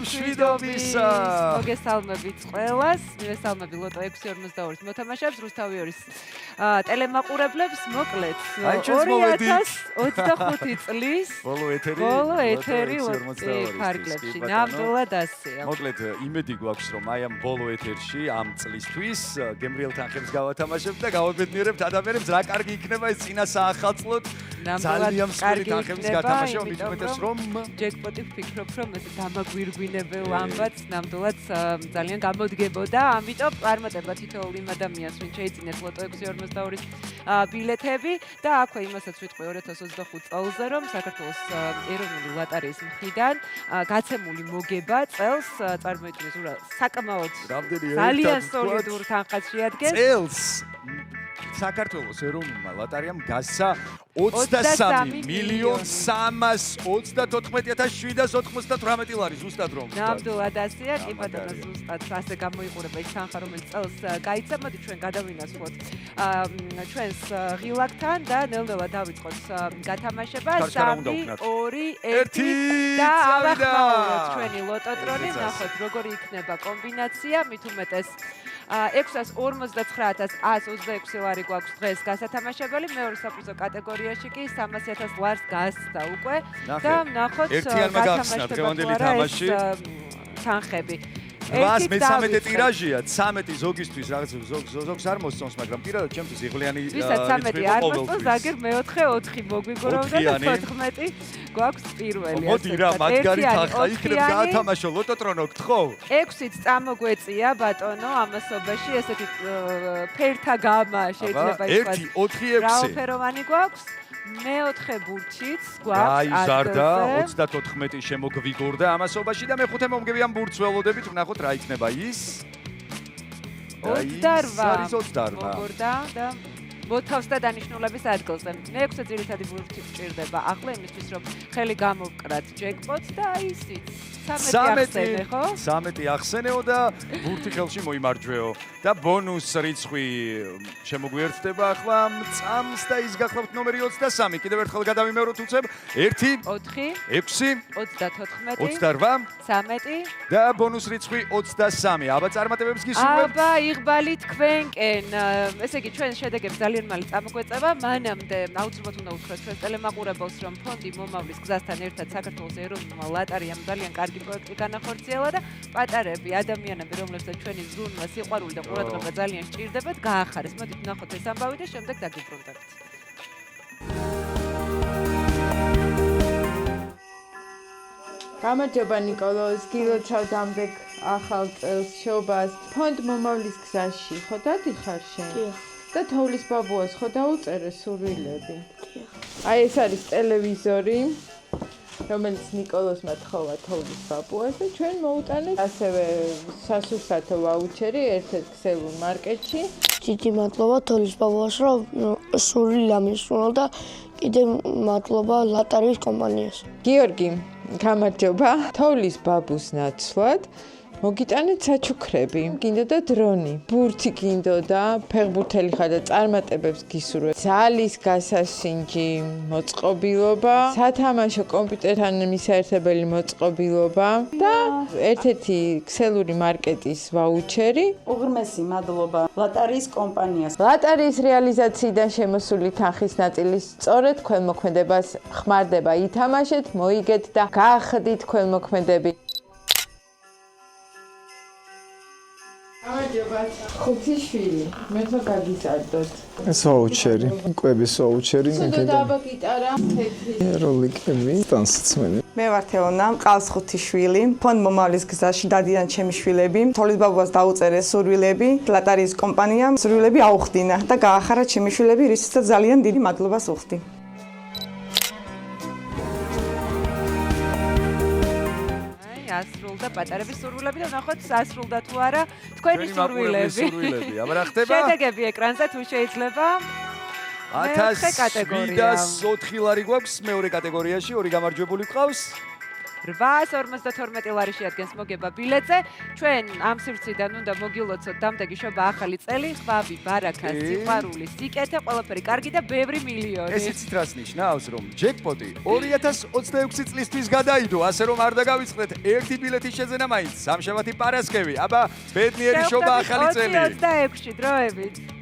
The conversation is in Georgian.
მშვიდობის მოგესალმებით ყველას. მივესალმები ლოტო 642-ის მოთამაშეებს, რუსთავიორის ტელემაყურებლებს, მოკლედ 2025 წლის ბოლო ეთერი ფარგლებში. ნამდვილად ასეა. მოკლედ იმედი გვაქვს, რომ აი ამ ბოლო ეთერში ამ წლისთვის გემრიელ თანხებს გავათამაშებთ და გავაბედნიერებთ ადამიანებს, რა კარგი იქნება ეს წინა საახალწლოდ. ძალიან მსხვილი თანხების გათამაშება, მით უმეტეს რომ ჯეკპოტი ვფიქრობ, რომ ეს დამაგვირგვინებელ ამბats ნამდვილად ძალიან გამოდგებოდა. ამიტომ წარმატება თითოეულ იმ ადამიანს, ვინც შეიძინეს ლოტო 642-ის ბილეთები და აქვე იმასაც ვიტყვი 2025 წელზე, რომ საქართველოს ეროვნული ლოტარიის მხრიდან გაცემული მოგება წელს წარმოიქმნეს საკმაოდ ძალიან სოლიდურ თანხას შეადგენს. წელს საქართველოს ეროვნულმა ლოტარიამ გასცა 23,334,798 ლარი ზუსტად რომ. ნამდვილად ასეა, კი ბატონო, ზუსტად ასე გამოიყურება ის თანხა, რომელიც წელს გაიცა. მოდი ჩვენ გადავინაცვლოთ ჩვენს ღილაკთან და ნელ-ნელა დავიწყოთ გათამაშება. 3, 2, 1 და ავახმაუროთ ჩვენი ლოტოტრონი, ნახოთ როგორი იქნება კომბინაცია, მით უმეტეს 649,126 ლარი გვაქვს დღეს გასათამაშებელი, მეორე საპრიზო კატეგორიაში კი 300,000 ლარს გასცდა უკვე და ნახოთ გათამაშება თანხები. 813 ტირაჟია, 13 ზოგისთვის რაღაც ზოგს არ მოსწონს, მაგრამ პირადად ჩემთვის იღვლიანი ვისაც 13 არ მოსწონს, აგერ მეოთხე 4 მოგვიგროვდა და 14 გვაქვს პირველი. მოდი რა, მაგარი თანხა იქნებ გაათამაშო ლოტოტრონო გთხოვ. 6-ით წამოგვეწია ბატონო ამასობაში, ესეთი ფერთა გამა შეიძლება იყოს. 1 4 6 რაოფეროვანი გვაქვს. მეოთხე ბურთიც გვაქვს. გაიზარდა 34 შემოგვიგორდა ამასობაში და მეხუთე მომგებიან ბურთს ველოდებით, ვნახოთ რა იქნება ის. 28 მოგორდა და მოთავს და დანიშნულების ადგილზე. მეექვსე ძირითადი ბურთი გჭირდება ახლა იმისთვის, რომ ხელი გამოვკრათ ჯეკპოტს და აი ისიც 13 ხო? 13 ახსენეო და ბურთი ხელში მოიმარჯვეო და ბონუს რიცხვი შემოგვიერთდება ახლა წამს და ის გახლავთ ნომერი 23. კიდევ ერთხელ გადავიმეოროთ უცებ 1 4 6 34 28 13 და ბონუს რიცხვი 23. აბა წარმატებებს გისურვებთ. აბა იღბალი თქვენკენ. ესე იგი ჩვენ შედეგებს ძალიან მალე წამოგვეწება. მანამდე აუცილებლად უნდა უთხრათ ჩვენს ტელემაყურებელს, რომ ფონდი მომავლის გზასთან ერთად საქართველოს ეროვნულმა ლოტარიამ ძალიან კარგი პროექტი განახორციელა და პატარები ადამიანები, რომლებსაც ჩვენი ზრუნვა, სიყვარული და ყურადღება ძალიან სჭირდებათ, გაახარეს. მოდით ვნახოთ ეს ამბავი და შემდეგ დაგიბრუნდებთ. გამარჯობა ნიკოლოზ, გილოცავ დამდეგ ახალ წელს შობას. ფონდ მომავლის გზაში ხო დადიხარ შენ? კი. და თოვლის ბაბუას ხო დაუწერე სურვილები? კი. აი ეს არის ტელევიზორი, რომელიც ნიკოლოზმა თხოვა თოვლის ბაბუას და ჩვენ მოუტანეთ ასევე სასურსათო ვაუჩერი ერთ-ერთ ქსელურ მარკეტში. დიდი მადლობა თოვლის ბაბუას, რომ სურვილი ამისურველ და კიდევ მადლობა ლოტარიის კომპანიას. გიორგი, გამარჯობა. თოვლის ბაბუს ნაცვლად მოგიტანეთ საჩუქრები, გინდოდა დრონი, ბურთი გინდოდა, ფეხბურთელი ხარ და წარმატებებს გისურვებ. ძალის გასასინჯი, მოწყობილობა, სათამაშო კომპიუტერთან მისაერთებელი მოწყობილობა და ერთ-ერთი ქსელური მარკეტის ვაუჩერი. უღრმესი მადლობა ლოტარიის კომპანიას. ლოტარიის რეალიზაციიდან შემოსული თანხის ნაწილი სწორედ ქველმოქმედებას ხმარდება. ითამაშეთ, მოიგეთ და გაახდით ქველმოქმედები. გამარჯობათ. ხუთი შვილი. მე ხო გაგიწარდოთ. საუჩერი, კვების საუჩერი, მე დაბა გიტარა, თეთრი. როლიკები, დანსაცმელი. მე ვარ თეონა, მყავს ხუთი შვილი. ფონდ მომავლის გზაში დადიან ჩემი შვილები. თოვლის ბაბუას დაუწერე სურვილები, ლოტარიის კომპანიამ სურვილები აუხდინა და გაახარა ჩემი შვილები, რისთვისაც ძალიან დიდი მადლობას უხდი. ასრულდა პატარების სურვილები და ნახოთ ასრულდა თუ არა თქვენი სურვილები. აბა რა ხდება? შედეგები ეკრანზე თუ შეიძლება. 1704 ლარი გვაქვს მეორე კატეგორიაში, ორი გამარჯვებული გვყავს. 852 ლარი შეადგენს მოგება ბილეტზე. ჩვენ ამ სივრციდან უნდა მოგილოცოთ დამდეგი შობა ახალი წელი, ხმები, ბარაკა, სიყვარული, სიკეთე, ყველაფერი კარგი და ბევრი მილიონი. ეს იცით რას ნიშნავს, რომ ჯეკპოტი 2026 წლისთვის გადაიდო, ასე რომ არ დაგავიწყდეთ ერთი ბილეთის შეძენა მაინც სამშაბათი პარასკევი. აბა, ბედნიერი შობა ახალი წელი. 26 დროებით.